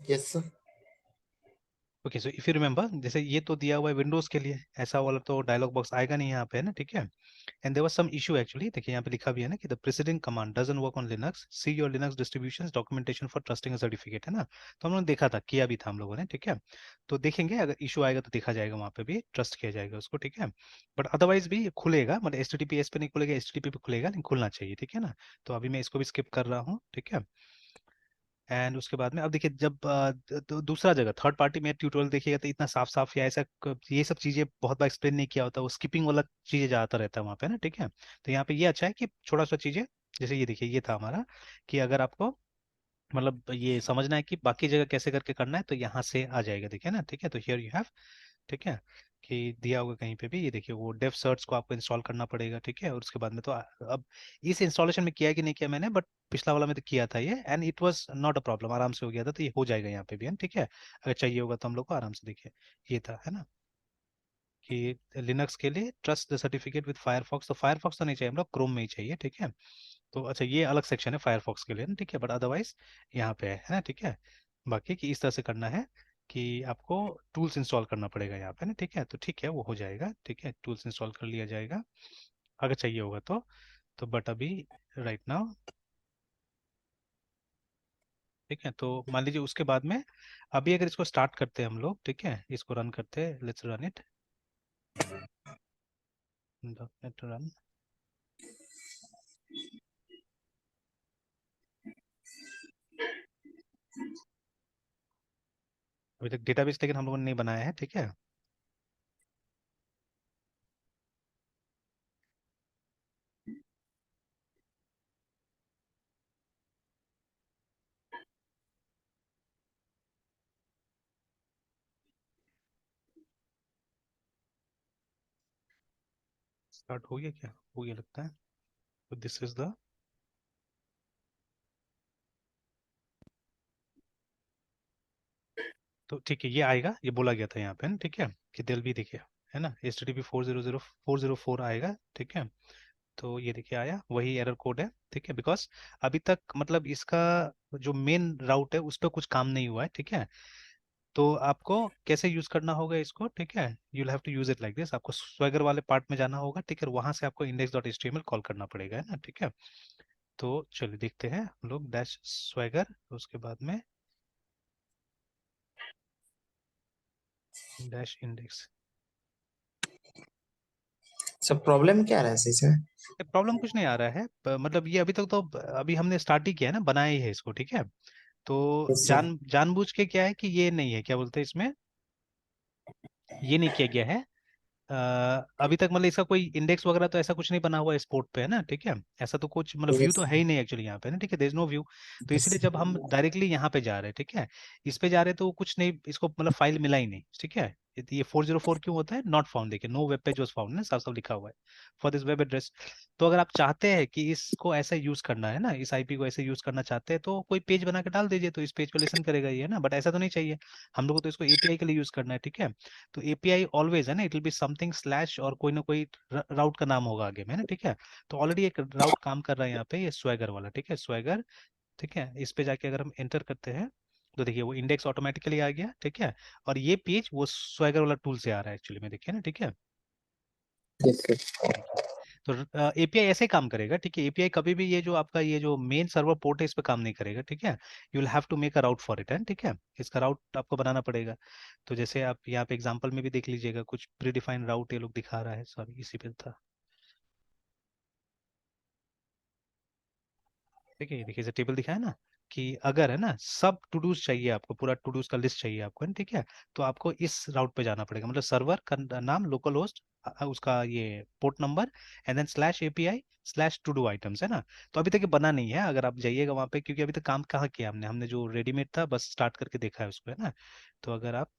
Yes sir. Okay, so if you remember, जैसे ये तो दिया हुआ है विंडोज के लिए, ऐसा वाला तो डायलॉग बॉक्स आएगा नहीं यहाँ पे, है ना, ठीक है। And there was some issue actually, देखिए यहाँ पे लिखा भी है ना कि the president command doesn't work on Linux, see your Linux distributions documentation for trusting a certificate, है ना। तो हम लोगों ने देखा था, किया भी था हम लोगों ने, ठीक है। तो देखेंगे अगर इशू आएगा तो देखा जाएगा, वहाँ पे भी ट्रस्ट किया जाएगा उसको, ठीक है। बट अदरवाइज भी ये खुलेगा, मतलब HTTPS पे नहीं खुलेगा, HTTP पे खुलेगा, लेकिन खुलना चाहिए, ठीक है ना। तो अभी मैं इसको भी स्किप कर रहा हूँ, ठीक है। एंड उसके बाद में अब देखिए, जब दूसरा जगह थर्ड पार्टी में ट्यूटोरियल देखिएगा तो इतना साफ साफ या ऐसा ये सब चीजें बहुत बार एक्सप्लेन नहीं किया होता, वो स्किपिंग वाला चीजें ज्यादा रहता है वहाँ पे ना, ठीक है। तो यहाँ पे ये अच्छा है कि छोटा सा चीजें, जैसे ये देखिए, ये था हमारा कि अगर आपको मतलब ये समझना है कि बाकी जगह कैसे करके करना है, तो यहाँ से आ जाएगा, देखिए ना, ठीक है। तो हियर यू हैव, ठीक है, कि दिया होगा कहीं पे भी, ये देखिए वो डेव सर्च को आपको इंस्टॉल करना पड़ेगा, ठीक है। और उसके बाद में तो अब इस इंस्टॉलेशन में किया कि नहीं किया मैंने, बट पिछला वाला में तो किया था ये, and it was not a problem, आराम से हो गया था। तो ये हो जाएगा यहाँ पे भी, है ना, ठीक है। अगर चाहिए होगा तो हम लोग को आराम से, देखिए ये था, है ना, कि लिनक्स के लिए trust the certificate with Firefox, तो फायरफॉक्स तो नहीं चाहिए हम लोग, क्रोम में ही चाहिए, ठीक है। तो अच्छा, ये अलग सेक्शन है फायरफॉक्स के लिए ना, ठीक है, बट अदरवाइज यहाँ पे है ना, ठीक है। बाकी कि इस तरह से करना है कि आपको टूल्स इंस्टॉल करना पड़ेगा यहाँ पे ना, ठीक है। तो ठीक है, वो हो जाएगा, ठीक है, टूल्स इंस्टॉल कर लिया जाएगा अगर चाहिए होगा तो बट अभी राइट नाउ, ठीक है। तो मान लीजिए उसके बाद में अभी अगर इसको स्टार्ट करते हैं हम लोग, ठीक है, इसको रन करते हैं, let's run it, dot run. अभी तक डेटाबेस लेकिन हम लोगों ने नहीं बनाया है, ठीक है। स्टार्ट हो गया क्या, हो गया लगता है। तो दिस इज द, तो ठीक है, ये आएगा, ये बोला गया था यहाँ पे ना, ठीक है, कि दिल भी देखिए, है ना, HTTP 400 404 आएगा, ठीक है। तो ये देखिए आया, वही एरर कोड है, ठीक है, बिकॉज अभी तक मतलब इसका जो मेन राउट है उस पर कुछ काम नहीं हुआ है, ठीक है। तो आपको कैसे यूज करना होगा इसको, ठीक है, you have to use it like this, आपको स्वैगर वाले पार्ट में जाना होगा, ठीक है, वहां से आपको index.html कॉल करना पड़ेगा, है ना, ठीक है। तो चलिए देखते हैं हम लोग, डैश स्वैगर, उसके बाद में डैश इंडेक्स। सब प्रॉब्लम क्या रहा है इसमें? प्रॉब्लम कुछ नहीं आ रहा है, मतलब ये अभी तक तो अभी हमने स्टार्ट ही किया है ना, बनाया ही है इसको, ठीक है। तो यस सर। जानबूझ के क्या है कि ये नहीं है, क्या बोलते हैं इसमें, ये नहीं किया गया है अभी तक, मतलब इसका कोई इंडेक्स वगैरह तो ऐसा कुछ नहीं बना हुआ है स्पोर्ट पे, है ना, ठीक है। ऐसा तो कुछ मतलब व्यू यस तो है ही नहीं एक्चुअली यहाँ पे ना, ठीक है, देयर इज नो व्यू। तो यस। इसलिए जब हम डायरेक्टली यहाँ पे जा रहे हैं, ठीक है, इस पे जा रहे हैं, तो वो कुछ नहीं, इसको मतलब फाइल मिला ही नहीं, ठीक है। ये 404 क्यों होता है, नॉट फाउंड, देखिए know web page was found ना, साफ साफ लिखा हुआ है फॉर दिस वेब एड्रेस। तो अगर आप चाहते हैं कि इसको ऐसे यूज करना है ना, इस IP को ऐसे यूज करना चाहते हैं, तो कोई पेज बना के डाल दीजिए, तो इस पेज पे लिसन करेगा ये, है ना, बट ऐसा तो नहीं चाहिए। हम लोग को तो इसको API के लिए यूज करना है, ठीक है। तो API ऑलवेज है ना, it will be something slash और कोई ना कोई राउट का नाम होगा आगे में ना, ठीक है। तो ऑलरेडी एक राउट काम कर रहा है यहाँ पे, ये स्वैगर वाला, ठीक है, स्वैगर, ठीक है। इस पे जाके अगर हम एंटर करते हैं तो देखिए वो इंडेक्स ऑटोमेटिकली आ गया, ठीक है। और ये पेज वो स्वैगर वाला टूल से आ रहा है एक्चुअली में, देखिए ना, ठीक है। Yes sir. देखिए, तो API ऐसे ही काम करेगा, ठीक है। API कभी भी ये जो आपका ये जो मेन सर्वर पोर्ट है इस पे काम नहीं करेगा, ठीक है। You will have to make a route for it, है ठीक है। इसका राउट आपको बनाना पड़ेगा। तो जैसे आप यहाँ पे एग्जांपल में भी देख लीजिएगा, कुछ प्री डिफाइंड राउट ये लोग दिखा रहा है, सॉरी इसी पे था, ठीक है। ये देखिए, टेबल दिखाया ना, कि अगर है ना सब टू डूज चाहिए आपको, पूरा टू डूज का लिस्ट चाहिए आपको, है ना, ठीक है। तो आपको इस राउट पे जाना पड़ेगा, मतलब सर्वर का नाम, लोकल होस्ट, उसका ये port number, and then slash API slash to do items, है ना। तो अभी तक ये बना नहीं है, अगर आप जाइएगा वहाँ पे, क्योंकि अभी तक काम कहाँ किया हमने हमने जो रेडीमेड था बस स्टार्ट करके देखा है उसको, है ना। तो अगर आप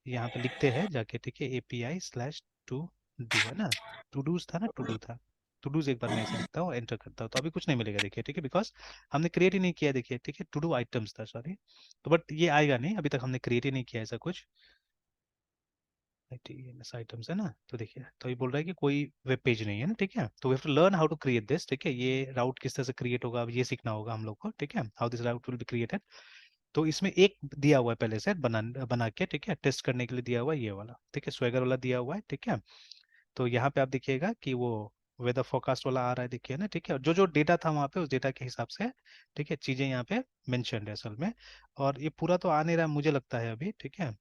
यहाँ पे लिखते हैं जाके, ठीक है, API स्लैश टू डू, है ना, टू डूज था ना, टू डू था, टू डूज, एक बार मैं ऐसे लिखता हूँ, एंटर करता हूँ, तो अभी कुछ नहीं मिलेगा, देखिए, ठीक है, बिकॉज हमने क्रिएट ही नहीं किया, देखिए, ठीक है, टू डू आइटम्स था, सॉरी। तो बट ये आएगा नहीं, अभी तक हमने क्रिएट ही नहीं किया ऐसा कुछ, TMS आइटम्स, है ना। तो देखिए, तो ये बोल रहा है कि कोई वेब पेज नहीं है ना, ठीक है। तो we have to learn how to create this, ठीक है, ये राउट किस तरह से क्रिएट होगा, अब ये सीखना होगा हम लोग को, ठीक है, how this route will be created. तो इसमें एक दिया हुआ है पहले से बना के, ठीक है, टेस्ट करने के लिए दिया हुआ है ये वाला, ठीक है, स्वेगर वाला दिया हुआ है, ठीक है। तो यहाँ पे आप देखिएगा कि वो वेदर फोरकास्ट वाला आ रहा है, देखिए ना, ठीक है, जो जो डेटा था वहाँ पे उस डेटा के हिसाब से, ठीक है, चीजें यहाँ पे मेंशन्ड है असल में। और ये पूरा तो आ नहीं रहा मुझे लगता है अभी, ठीक है।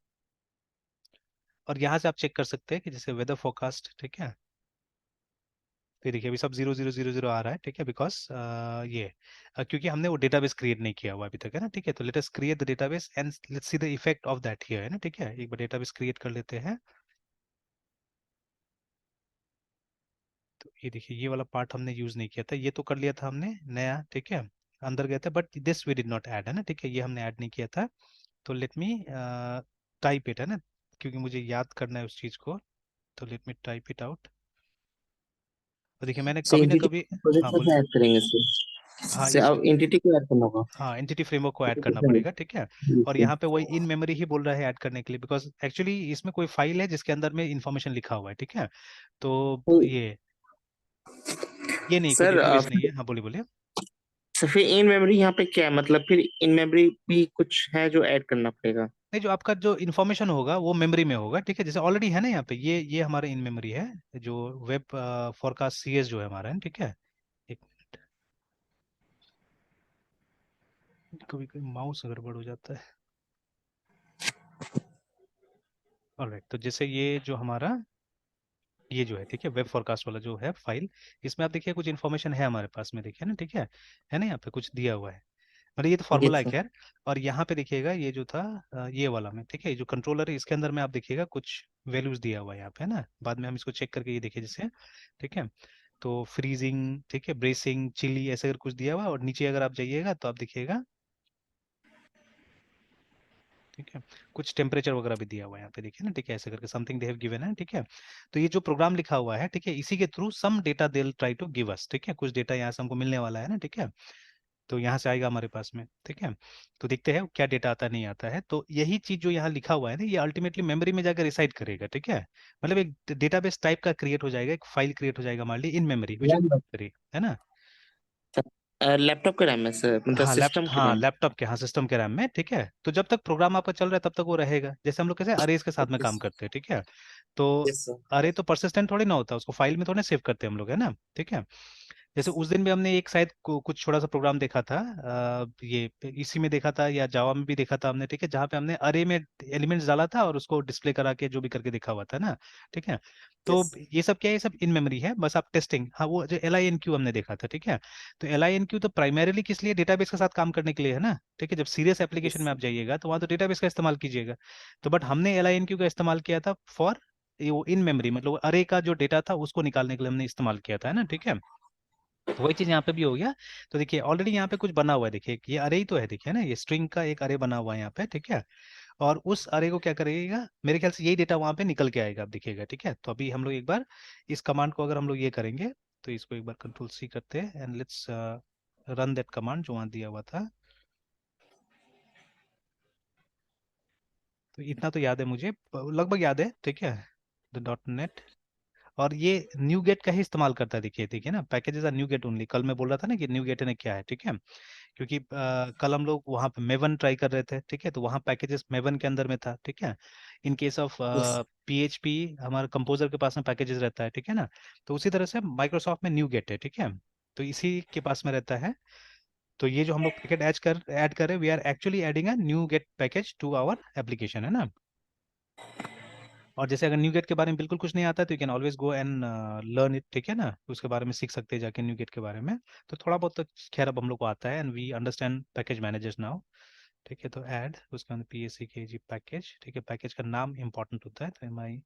और यहाँ से आप चेक कर सकते हैं कि जैसे वेदर फोरकास्ट, ठीक है, तो ये देखिए अभी सब 0000 आ रहा है, ठीक है, बिकॉज ये क्योंकि हमने वो डेटाबेस क्रिएट नहीं किया हुआ अभी तक, है ना, ठीक है। तो let us create the database and let's see the effect of that here, है ना, ठीक है। एक बार डेटाबेस क्रिएट कर लेते हैं। तो ये देखिए ये वाला पार्ट हमने यूज नहीं किया था, ये तो कर लिया था हमने नया, ठीक है, अंदर गए थे, but this we did not add, है ना, ठीक है, ये हमने ऐड नहीं किया था। तो लेट मी टाइप इट, है ना, क्योंकि मुझे याद करना है उस चीज को। तो let me type it out. तो देखिए मैंने से कभी ना एंटिटी कभी, प्रोजेक्ट हाँ कैसे बोलिए। ऐड करेंगे हाँ से ये अब एंटिटी को ऐड करना होगा। हाँ एंटिटी फ्रेमवर्क को ऐड Entity करना framework, पड़ेगा, ठीक है। जी, और जी। यहाँ पे वही इन मेमोरी ही बोल रहा है ऐड करने के लिए, बिकॉज एक्चुअली इसमें कोई फाइल है जिसके अंदर में इंफॉर्मेशन लिखा हुआ है, ठीक है। तो तो ये नहीं, कोई सर डेटाबेस नहीं है। हाँ बोलिए बोलिए। फिर इन मेमोरी यहाँ पे क्या है, मतलब फिर इन मेमोरी भी कुछ है जो ऐड करना पड़ेगा। नहीं, जो आपका जो इन्फॉर्मेशन होगा वो मेमोरी में होगा, ठीक है, जैसे ऑलरेडी है ना यहाँ पे, ये हमारा इन मेमोरी है, जो वेब फोरकास्ट सीएस जो है हमारा, है, ठीक है। एक मिनट, कभी कभी माउस गड़बड़ हो जाता है। ऑलराइट, तो जैसे ये जो हमारा ये जो है, ठीक है, वेब फोरकास्ट वाला जो है फाइल, इसमें आप देखिए कुछ इन्फॉर्मेशन है हमारे पास में, देखिए ना, ठीक है ना, यहाँ पे कुछ दिया हुआ है, मतलब ये तो जी फॉर्मूला है सर। खैर। और यहाँ पे देखिएगा ये जो था ये वाला में, ठीक है, ये जो कंट्रोलर है इसके अंदर में आप देखिएगा कुछ वैल्यूज दिया हुआ है यहाँ पे, है ना, बाद में हम इसको चेक करके ये देखिए जैसे, ठीक है। तो फ्रीजिंग, ठीक है, ब्रेसिंग, चिली, ऐसे अगर कुछ दिया हुआ है, और नीचे अगर आप जाइएगा तो आप देखिएगा, ठीक है, कुछ टेम्परेचर वगैरह भी दिया हुआ है यहाँ पे, देखिए ना, ठीक है, ऐसे करके समथिंग दे हैव गिवन है, ठीक है। तो ये जो प्रोग्राम लिखा हुआ है, ठीक है, इसी के through some data they will try to give us, ठीक है, कुछ डेटा यहाँ से हमको मिलने वाला है ना, ठीक है। तो यहाँ से आएगा हमारे पास में, ठीक है। तो देखते हैं क्या डेटा आता है, नहीं आता है। तो यही चीज जो यहाँ लिखा हुआ है ना, ये अल्टीमेटली मेमोरी में जाकर रिसाइड करेगा, ठीक है। मतलब एक डेटाबेस टाइप का क्रिएट हो जाएगा, एक फाइल क्रिएट हो जाएगा हमारे लिए in memory which RAM is, है ना। लैपटॉप के रैम है सर, मतलब सिस्टम के हाँ रैम। लैपटॉप के, हाँ सिस्टम के रैम में, ठीक है। तो जब तक प्रोग्राम आपका चल रहा है तब तक वो रहेगा, जैसे हम लोग कैसे अरेज के साथ में काम करते हैं, ठीक है। तो यस सर। अरे तो परसिस्टेंट थोड़ी ना होता, उसको फाइल में थोड़े सेव करते हैं हम लोग, है ना, ठीक है। जैसे उस दिन भी हमने एक शायद कुछ छोटा सा प्रोग्राम देखा था, ये इसी में देखा था या जावा में भी देखा था हमने, ठीक है, जहाँ पे हमने अरे में एलिमेंट्स डाला था और उसको डिस्प्ले करा के जो भी करके देखा हुआ था ना, ठीक है। तो यस। ये सब क्या है, ये सब इन मेमोरी है, बस आप टेस्टिंग, हाँ वो जो एल आई एन क्यू हमने देखा था, ठीक है। तो एल आई एन क्यू तो प्राइमरीली किस लिए, डेटाबेस के साथ काम करने के लिए है ना, ठीक है। जब सीरियस यस एप्लीकेशन में सर। आप जाइएगा तो वहाँ तो डेटाबेस का इस्तेमाल कीजिएगा। तो बट हमने एल आई एन क्यू का इस्तेमाल किया था फॉर ये वो इन मेमोरी, मतलब अरे का जो डेटा था उसको निकालने के लिए हमने इस्तेमाल किया था, है ना, ठीक है। तो वही चीज यहाँ पे भी हो गया। तो देखिए ऑलरेडी यहाँ पे कुछ बना हुआ है, देखिए ये अरे ही तो है, देखिए ना, ये स्ट्रिंग का एक अरे बना हुआ है यहाँ पे, ठीक है। और उस अरे को क्या करेगा, मेरे ख्याल से यही डेटा वहाँ पे निकल के आएगा, आप देखिएगा, ठीक है। तो अभी हम लोग एक बार इस कमांड को अगर हम लोग ये करेंगे, तो इसको एक बार कंट्रोल सी करते हैं and let's run that command जो वहाँ दिया हुआ था। तो इतना तो याद है मुझे, लगभग याद है, ठीक है, द डॉट नेट। और ये न्यू गेट का ही इस्तेमाल करता है, देखिए देखिए ना, packages are NuGet only, कल मैं बोल रहा था ना कि न्यू गेट ने क्या है, ठीक है। क्योंकि कल हम लोग वहाँ पे मेवन ट्राई कर रहे थे, ठीक है, तो वहाँ पैकेजेस मेवन के अंदर में था, ठीक है। In case of yes. PHP हमारे कंपोजर के पास में पैकेजेस रहता है, ठीक है ना। तो उसी तरह से माइक्रोसॉफ्ट में न्यू गेट है, ठीक है, तो इसी के पास में रहता है। तो ये जो हम लोग पैकेट ऐड कर रहे हैं, we are actually adding a NuGet package to our application, है ना। और जैसे अगर न्यू गेट के बारे में बिल्कुल कुछ नहीं आता है तो you can always go and learn it, ठीक है ना, उसके बारे में सीख सकते हैं जाके न्यू गेट के बारे में। तो थोड़ा बहुत तो खैर अब हम लोग को आता है and we understand package managers now, ठीक है। तो ऐड उसके अंदर पी एस सी के जी पैकेज, ठीक है, पैकेज का नाम इंपॉर्टेंट होता है, तो M I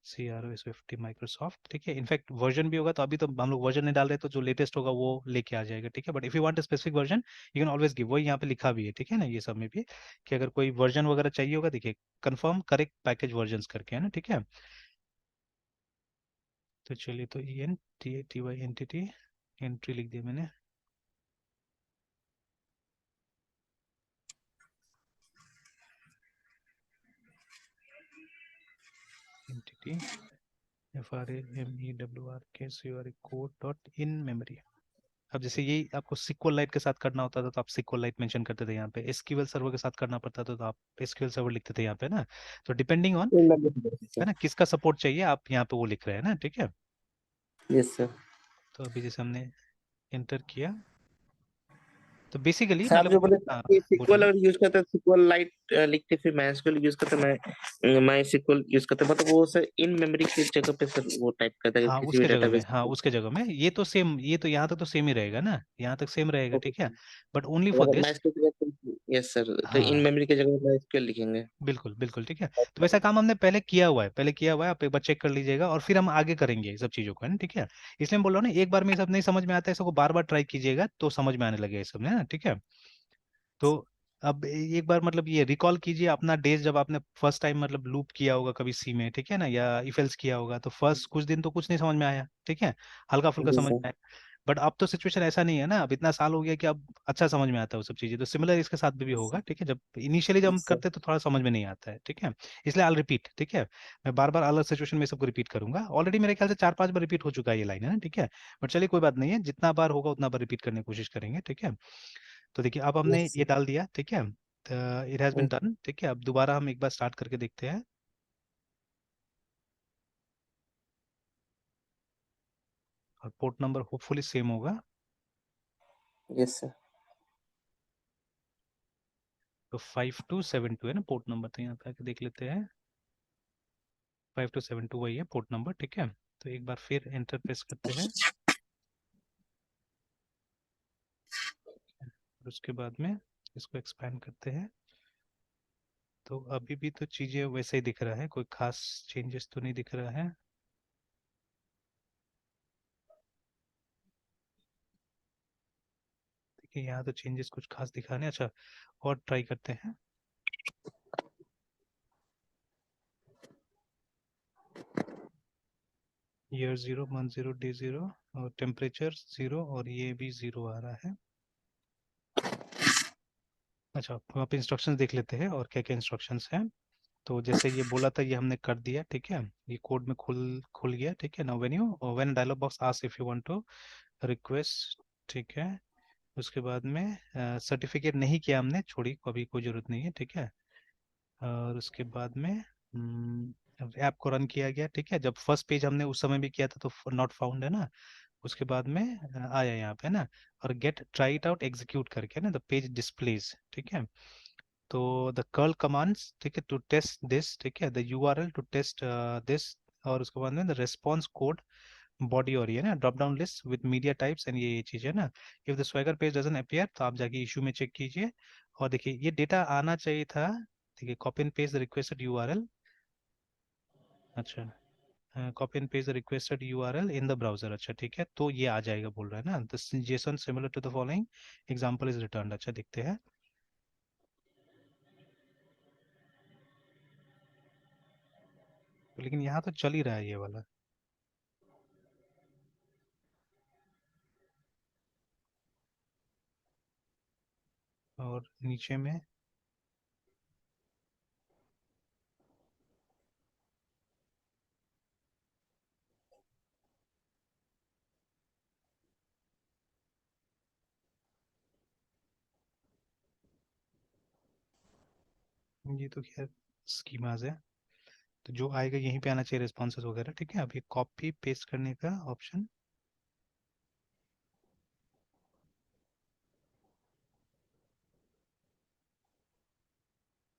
C R O स्विफ्टी माइक्रोसॉफ्ट, ठीक है। इनफैक्ट वर्जन भी होगा, तो अभी तो हम लोग वर्जन नहीं डाल रहे, तो जो लेटेस्ट होगा वो लेके आ जाएगा, ठीक है। But if you want a specific version you can always give, वही यहाँ पे लिखा भी है, ठीक है ना, ये सब में भी, कि अगर कोई वर्जन वगैरह चाहिए होगा, देखिए कंफर्म करेक्ट पैकेज वर्जन करके, है ना, ठीक है। तो चलिए, तो E N T I T Y entity entry लिख दिया मैंने, entity F R A M E W R K C R A code dot in memory, अब जैसे ये आपको SQLite के साथ करना होता था तो आप SQLite मेंशन करते थे यहाँ पे, एसक्यूएल सर्वर के साथ करना पड़ता था तो आप एसक्यूएल सर्वर लिखते थे यहाँ पे ना। तो डिपेंडिंग ऑन, इन मेमोरी है सर। ना, किसका सपोर्ट चाहिए आप यहाँ पे वो लिख रहे हैं ना, ठीक है। Yes sir. तो अभी जैसे हमने एंटर किया तो बेसिकली सर आप मतलब, जो बोले हाँ कि बोलिए सिक्वल बोलिए। अगर यूज करते हैं, सिक्वल लाइट लिखते फिर MySQL यूज करते, मैं सिक्वल यूज करते, मतलब वो सर इन मेमोरी की जगह पे सर वो टाइप करता है हाँ किसी भी उसके जगह में, डेटाबेस। हाँ उसके जगह में, ये तो सेम, ये तो यहाँ तक तो सेम ही रहेगा ना, यहाँ तक सेम रहेगा, ओके ठीक है। सर। बट ओनली फॉर अगर दिस, MySQL की जगह यस सर, तो इन हाँ मेमोरी की जगह MySQL लिखेंगे। बिल्कुल बिल्कुल, ठीक है। तो वैसा काम हमने पहले किया हुआ है, पहले किया हुआ है, आप एक बार चेक कर लीजिएगा और फिर हम आगे करेंगे ये सब चीज़ों को, है ना, ठीक है। इसलिए मैं बोल रहा हूँ ना, एक बार में ये सब नहीं समझ में आता है, इसको बार बार ट्राई कीजिएगा तो समझ में आने लगेगा ये सब ना, ठीक है। तो अब एक बार मतलब ये रिकॉल कीजिए अपना डेज, जब आपने फर्स्ट टाइम मतलब लूप किया होगा कभी सी में, ठीक है ना, या इफ एल्स किया होगा, तो फर्स्ट कुछ दिन तो कुछ नहीं समझ में आया, ठीक है, हल्का फुल्का जी समझ सर। में आया। बट अब तो सिचुएशन ऐसा नहीं है ना, अब इतना साल हो गया कि अब अच्छा समझ में आता है वो सब चीजें, तो सिमिलर इसके साथ भी होगा, ठीक है। जब इनिशियली जब हम सर। करते हैं तो थोड़ा समझ में नहीं आता है, ठीक है। इसलिए आई रिपीट, ठीक है, मैं बार बार अलग सिचुएशन में सबको रिपीट करूंगा, ऑलरेडी मेरे ख्याल से 4-5 बार रिपीट हो चुका है ये लाइन, है ना, ठीक है। बट चलिए कोई बात नहीं है, जितना बार होगा उतना बार रिपीट करने की कोशिश करेंगे, ठीक है। तो देखिए अब हमने यस ये डाल दिया, ठीक है, इट हैज बिन डन, ठीक है। अब दोबारा हम एक बार स्टार्ट करके देखते हैं, और पोर्ट नंबर होपफुली सेम होगा। Yes sir. तो 5272 है ना पोर्ट नंबर, तो यहाँ पे आके देख लेते हैं, 5272 वही है पोर्ट नंबर, ठीक है। तो एक बार फिर एंटर प्रेस करते हैं, और उसके बाद में इसको एक्सपैंड करते हैं। तो अभी भी तो चीज़ें वैसे ही दिख रहा है, कोई खास चेंजेस तो नहीं दिख रहा है। देखिए यहाँ तो चेंजेस कुछ खास दिखा नहीं, अच्छा और ट्राई करते हैं। ईयर 0, मंथ 0, डे 0, और टेम्परेचर 0, और ये भी 0 आ रहा है। अच्छा वहाँ पे इंस्ट्रक्शंस देख लेते हैं और क्या क्या इंस्ट्रक्शंस हैं। तो जैसे ये बोला था ये हमने कर दिया, ठीक है, ये कोड में खुल खुल गया, ठीक है। Now when dialog box asks if you want to request, ठीक है, उसके बाद में सर्टिफिकेट नहीं किया हमने, छोड़ी, अभी कोई जरूरत नहीं है, ठीक है। और उसके बाद में ऐप को रन किया गया, ठीक है। जब फर्स्ट पेज हमने उस समय भी किया था तो नॉट फाउंड है ना, उसके बाद में आया यहाँ पे ना, और get try it out execute करके ना द पेज डिस्प्लेज, ठीक है। तो द कर्ल कमांड्स, ठीक है, टू टेस्ट दिस, ठीक है, the URL to test this, और उसके बाद में द रेस्पॉन्स कोड बॉडी, और ये ना drop down list with media types and ये चीज है ना। If the swagger page doesn't appear तो आप जाके इशू में चेक कीजिए, और देखिए ये डेटा आना चाहिए था, देखिए copy and paste the requested URL, अच्छा copy and paste the requested URL in the browser, अच्छा ठीक है, तो ये आ जाएगा बोल रहा है ना, this JSON similar to the following example is returned, अच्छा देखते हैं। तो लेकिन यहाँ तो चल ही रहा है ये वाला, और नीचे में ये तो खैर स्कीमाज है, तो जो आएगा यहीं पे आना चाहिए रिस्पॉन्सेज वगैरह, ठीक है। अब ये कॉपी पेस्ट करने का ऑप्शन,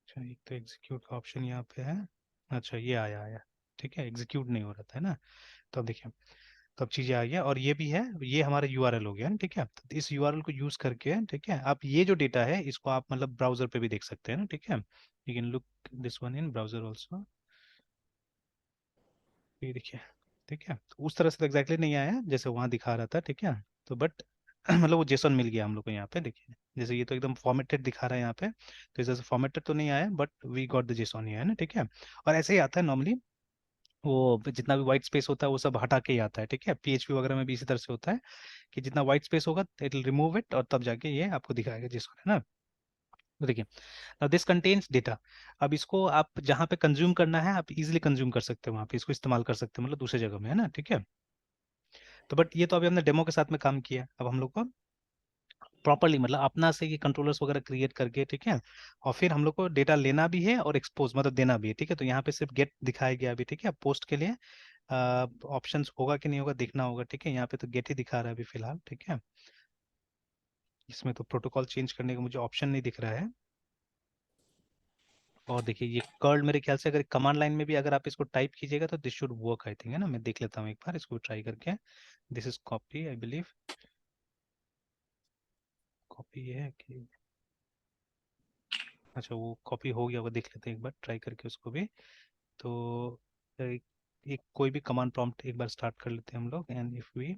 अच्छा एक तो एग्जीक्यूट का ऑप्शन यहाँ पे है, अच्छा ये आया आया, ठीक है, एग्जीक्यूट नहीं हो रहा था है ना। तो अब देखिए, तो अब चीजें आ गया, और ये भी है, ये हमारा यूआरएल हो गया ना, ठीक है। तो इस यूआरएल को यूज करके, ठीक है, आप ये जो डेटा है इसको आप मतलब ब्राउजर पे भी देख सकते हैं ना, ठीक है। You can look this one in browser also, ये देखिए, ठीक है। तो उस तरह से तो एग्जैक्टली नहीं आया जैसे वहां दिखा रहा था, ठीक है। तो बट मतलब वो जेसन मिल गया हम लोग को यहाँ पे, देखिए जैसे ये तो एकदम फॉर्मेटेड दिखा रहा है यहाँ पे, तो इस तरह से फॉर्मेटेड तो नहीं आया, but we got the JSON है ना, ठीक है। और ऐसे ही आता है नॉर्मली, वो जितना भी व्हाइट स्पेस होता है वो सब हटा के ही आता है, ठीक है। पीएचपी वगैरह में भी इसी तरह से होता है कि जितना व्हाइट स्पेस होगा इट विल रिमूव इट, और तब जाके ये आपको दिखाएगा जेसन, है ना। तो देखिए, now दिस कंटेन्स डेटा, अब इसको आप जहाँ पे कंज्यूम करना है आप इजिली कंज्यूम कर सकते हो, वहाँ पे इसको इस्तेमाल कर सकते हो, मतलब दूसरी जगह में, है ना, ठीक है। तो बट ये तो अभी हमने डेमो के साथ में काम किया, अब हम लोग को प्रॉपरली मतलब अपना से ये कंट्रोलर्स वगैरह क्रिएट करके, ठीक है, और फिर हम लोग को डेटा लेना भी है और एक्सपोज मतलब देना भी है, ठीक है। तो यहाँ पे सिर्फ गेट दिखाया गया अभी, ठीक है। पोस्ट के लिए ऑप्शंस होगा कि नहीं होगा देखना होगा, ठीक है। यहाँ पे तो गेट ही दिखा रहा है अभी फिलहाल, ठीक है। इसमें तो प्रोटोकॉल चेंज करने का मुझे ऑप्शन नहीं दिख रहा है। और देखिए ये कर्ल मेरे ख्याल से अगर कमांड लाइन में भी अगर आप इसको टाइप कीजिएगा तो this should work I think, है ना। मैं देख लेता हूँ एक बार इसको ट्राई करके। This is copy I believe, copy है कि अच्छा वो कॉपी हो गया होगा, देख लेते हैं एक बार ट्राई करके उसको भी। तो एक कोई भी कमांड प्रॉम्प्ट एक बार स्टार्ट कर लेते हैं हम लोग, and if we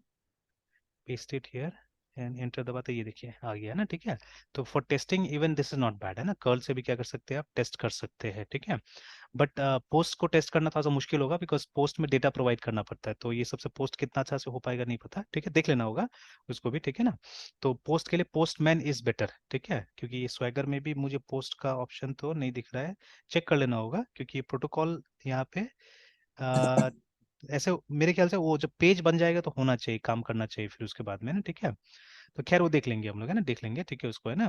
paste it here and enter दबाते, ये देखिए आ गया ना, ठीक है। तो for testing even this is not bad, है ना। कर्ल से भी क्या कर सकते हैं आप, टेस्ट कर सकते हैं, ठीक है। बट पोस्ट को टेस्ट करना थोड़ा सा मुश्किल होगा, बिकॉज पोस्ट में डेटा प्रोवाइड करना पड़ता है, तो ये सबसे पोस्ट कितना अच्छा से हो पाएगा नहीं पता, ठीक है, देख लेना होगा उसको भी, ठीक है ना। तो पोस्ट के लिए पोस्टमैन इज बेटर, ठीक है, क्योंकि ये स्वैगर में भी मुझे पोस्ट का ऑप्शन तो नहीं दिख रहा है, चेक कर लेना होगा, क्योंकि ये प्रोटोकॉल यहाँ पे ऐसे मेरे ख्याल से वो जब पेज बन जाएगा तो होना चाहिए, काम करना चाहिए फिर उसके बाद में ना, ठीक है। तो खैर वो देख लेंगे हम लोग, है ना, देख लेंगे, ठीक है उसको, है ना।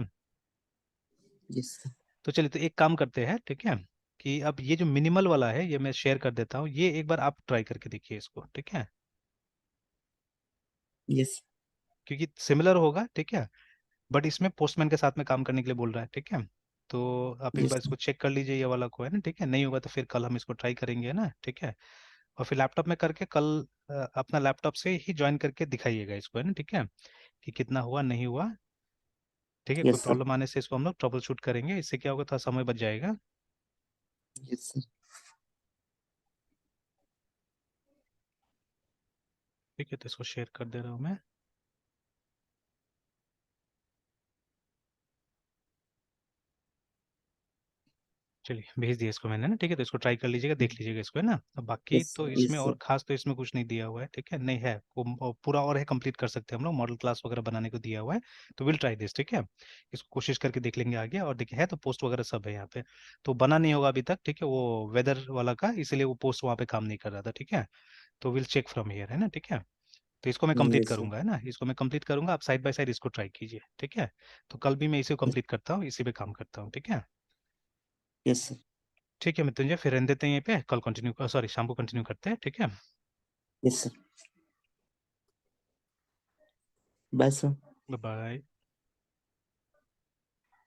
Yes sir. तो चलिए तो एक काम करते हैं, ठीक है, कि अब ये जो मिनिमल वाला है ये मैं शेयर कर देता हूँ, ये एक बार आप ट्राई करके देखिए इसको, ठीक है, यस। क्योंकि सिमिलर होगा, ठीक है, बट इसमें पोस्टमैन के साथ में काम करने के लिए बोल रहा है, ठीक है। तो आप एक यस बार इसको चेक कर लीजिए ये वाला को, है ना, ठीक है, नहीं होगा तो फिर कल हम इसको ट्राई करेंगे, है ना, ठीक है। और फिर लैपटॉप में करके कल अपना लैपटॉप से ही ज्वाइन करके दिखाइएगा इसको, है ना, ठीक है, कि कितना हुआ नहीं हुआ, ठीक है। कोई यस सर। प्रॉब्लम आने से इसको हम लोग ट्रबल शूट करेंगे, इससे क्या होगा, थोड़ा समय बच जाएगा। Yes sir. ठीक है, तो इसको शेयर कर दे रहा हूँ मैं। चलिए भेज दिया इसको मैंने ना, ठीक है, तो इसको ट्राई कर लीजिएगा, देख लीजिएगा इसको, है ना। अब बाकी यस तो यस इसमें और सर। खास तो इसमें कुछ नहीं दिया हुआ है, ठीक है, नहीं है वो पूरा और है, कंप्लीट कर सकते हैं हम लोग, मॉडल क्लास वगैरह बनाने को दिया हुआ है। तो विल ट्राई दिस, ठीक है, इसको कोशिश करके देख लेंगे आगे। और देखिए है तो पोस्ट वगैरह सब है यहाँ पे, तो बना नहीं होगा अभी तक, ठीक है, वो वेदर वाला का, इसलिए वो पोस्ट वहाँ पे काम नहीं कर रहा था, ठीक है। तो विल चेक फ्रॉम हियर, है ना, ठीक है। तो इसको मैं कंप्लीट यस सर। करूंगा, है ना, इसको मैं कंप्लीट करूंगा, आप साइड बाय साइड इसको ट्राई कीजिए, ठीक है। तो कल भी मैं इसे कंप्लीट करता हूँ, इसी पे काम करता हूँ, ठीक है। Yes sir. ठीक है मृत्युंजय, फिर रहने देते हैं यहीं पे, कल कंटिन्यू, सॉरी शाम को कंटिन्यू करते हैं, ठीक है। Yes sir. Bye sir. Bye bye.